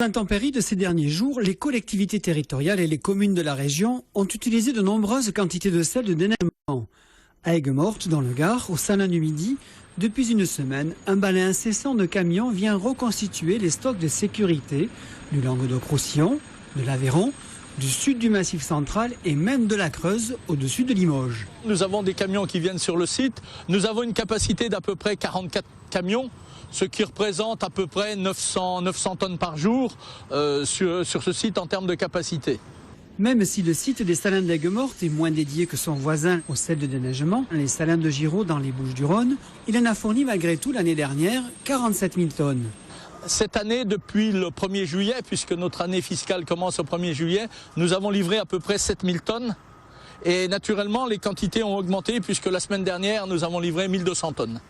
L'intempérie de ces derniers jours, les collectivités territoriales et les communes de la région ont utilisé de nombreuses quantités de sel de déneigement. À Aigues-Mortes, dans le Gard, au Salin du Midi, depuis une semaine, un balai incessant de camions vient reconstituer les stocks de sécurité du Languedoc-Roussillon, de l'Aveyron, du sud du Massif central et même de la Creuse, au-dessus de Limoges. Nous avons des camions qui viennent sur le site. Nous avons une capacité d'à peu près 44 camions, ce qui représente à peu près 900 tonnes par jour sur ce site en termes de capacité. Même si le site des Salins d'Aigues-Mortes est moins dédié que son voisin au sel de déneigement, les Salins de Giraud dans les Bouches-du-Rhône, il en a fourni malgré tout l'année dernière 47 000 tonnes. Cette année, depuis le 1er juillet, puisque notre année fiscale commence au 1er juillet, nous avons livré à peu près 7 000 tonnes. Et naturellement, les quantités ont augmenté puisque la semaine dernière, nous avons livré 1200 tonnes.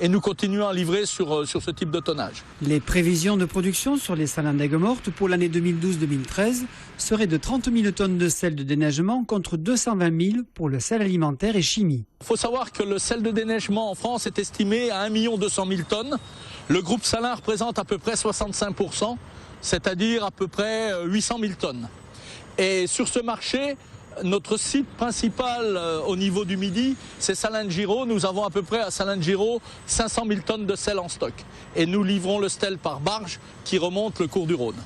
Et nous continuons à livrer sur ce type de tonnage. Les prévisions de production sur les Salins d'Aigues-Mortes pour l'année 2012-2013 seraient de 30 000 tonnes de sel de déneigement contre 220 000 pour le sel alimentaire et chimie. Il faut savoir que le sel de déneigement en France est estimé à 1 200 000 tonnes. Le groupe Salin représente à peu près 65%, c'est-à-dire à peu près 800 000 tonnes. Et sur ce marché, notre site principal au niveau du Midi, c'est Salins de Giraud. Nous avons à peu près à Salins de Giraud 500 000 tonnes de sel en stock. Et nous livrons le sel par barge qui remonte le cours du Rhône.